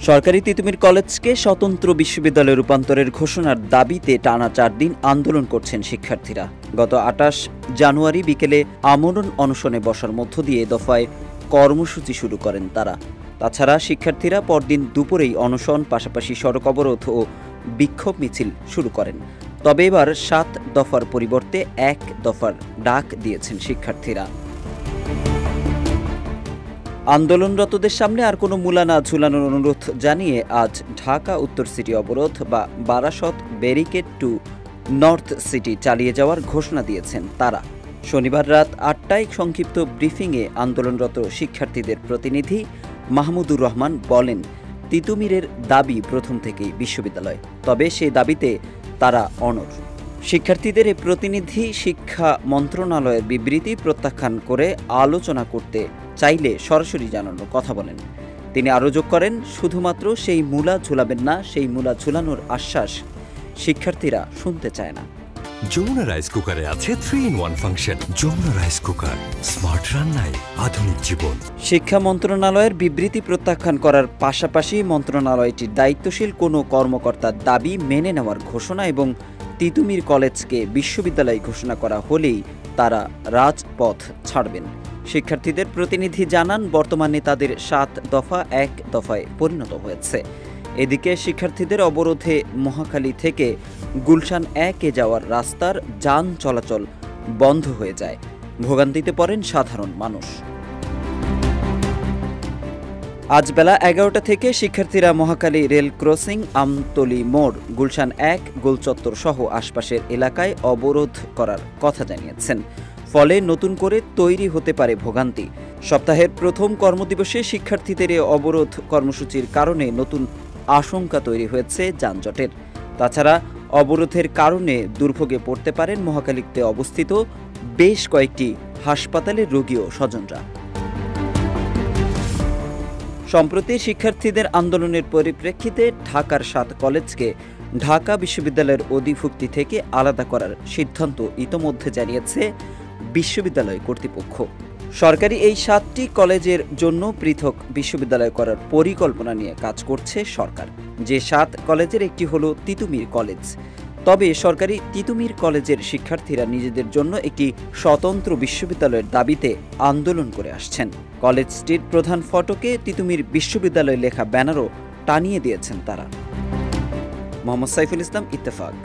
সরকারি তিতুমির কলেজকে স্বতন্ত্র বিশ্ববিদ্যালয়ে রূপান্তরের ঘোষণার দাবিতে টানা ৪ দিন আন্দোলন করছেন শিক্ষার্থীরা। গত ২৮ জানুয়ারি বিকেলে আমরণ অনশনে বসার মধ্য দিয়ে দফায় কর্মসূচি শুরু করেন তারা। তাছাড়া শিক্ষার্থীরা পরদিন দুপুরেই অনশন, পাশাপাশি সড়ক অবরোধ ও বিক্ষোভ মিছিল শুরু করেন। তবে এবার ৭ দফার পরিবর্তে ১ দফার ডাক দিয়েছেন শিক্ষার্থীরা। আন্দোলনরতদের সামনে আর কোনো মূলা না ঝুলানোর অনুরোধ জানিয়ে আজ ঢাকা উত্তর সিটি অবরোধ বা Barasat barricade two north city চালিয়ে যাওয়ার ঘোষণা দিয়েছেন তারা। শনিবার রাত ৮টায় সংক্ষিপ্ত ব্রিফিংয়ে আন্দোলনরত শিক্ষার্থীদের প্রতিনিধি মাহমুদুর রহমান বলেন, তিতুমিরের দাবি প্রথম থেকেই বিশ্ববিদ্যালয়, তবে সেই দাবিতে তারা অনড়। শিক্ষার্থীদের এই প্রতিনিধি শিক্ষা মন্ত্রণালয়ের বিবৃতি প্রত্যাখ্যান করে আলোচনা করতে চাইলে সরাসরি জানানোর কথা বলেন। তিনি আরও যোগ করেন, শুধুমাত্র সেই মূলা ঝুলাবেন না, সেই মূলা ঝুলানোর আশ্বাস শিক্ষার্থীরা শুনতে চায় না। যমুনা রাইস কুকারে আছে 3-in-1 ফাংশন। যমুনা রাইস কুকার, স্মার্ট রান্নায় আধুনিক জীবন। শিক্ষা মন্ত্রণালয়ের বিবৃতি প্রত্যাখ্যান করার পাশাপাশি মন্ত্রণালয়টির দায়িত্বশীল কোনো কর্মকর্তার দাবি মেনে নেওয়ার ঘোষণা এবং তিতুমির কলেজকে বিশ্ববিদ্যালয় ঘোষণা করা হলেই তারা রাজপথ ছাড়বেন। শিক্ষার্থীদের প্রতিনিধি জানান, বর্তমানে তাদের ৭ দফা ১ দফায় পরিণত হয়েছে। এদিকে শিক্ষার্থীদের অবরোধে মহাখালী থেকে গুলশান ১-এ যাওয়ার রাস্তার যান চলাচল বন্ধ হয়ে যায়। ভোগান্তিতে পড়েন সাধারণ মানুষ। আজ বেলা ১১টা থেকে শিক্ষার্থীরা মহাখালী রেল ক্রসিং, আমতলী মোড়, গুলশান ১ গোলচত্বর সহ আশপাশের এলাকায় অবরোধ করার কথা জানিয়েছেন। ফলে নতুন করে তৈরি হতে পারে ভোগান্তি। সপ্তাহের প্রথম কর্মদিবসে শিক্ষার্থীদের অবরোধ কর্মসূচির কারণে নতুন আশঙ্কা তৈরি হয়েছে যানজটের। তাছাড়া অবরোধের কারণে দুর্ভোগে পড়তে পারেন মহাখালীতে অবস্থিত বেশ কয়েকটি হাসপাতালের রোগী ও স্বজনরা। সম্প্রতি শিক্ষার্থীদের আন্দোলনের পরিপ্রেক্ষিতে ঢাকার ৭ কলেজকে ঢাকা বিশ্ববিদ্যালয়ের অধিভুক্তি থেকে আলাদা করার সিদ্ধান্ত ইতোমধ্যে জানিয়েছে বিশ্ববিদ্যালয় কর্তৃপক্ষ। সরকারি এই ৭টি কলেজের জন্য পৃথক বিশ্ববিদ্যালয় করার পরিকল্পনা নিয়ে কাজ করছে সরকার। যে ৭ কলেজের একটি হলো তিতুমির কলেজ। তবে সরকারি তিতুমির কলেজের শিক্ষার্থীরা নিজেদের জন্য একটি স্বতন্ত্র বিশ্ববিদ্যালয়ের দাবিতে আন্দোলন করে আসছেন। কলেজটির প্রধান ফটকে তিতুমির বিশ্ববিদ্যালয় লেখা ব্যানারও টানিয়ে দিয়েছেন তারা। মোহাম্মদ সাইফুল ইসলাম, ইত্তেফাক।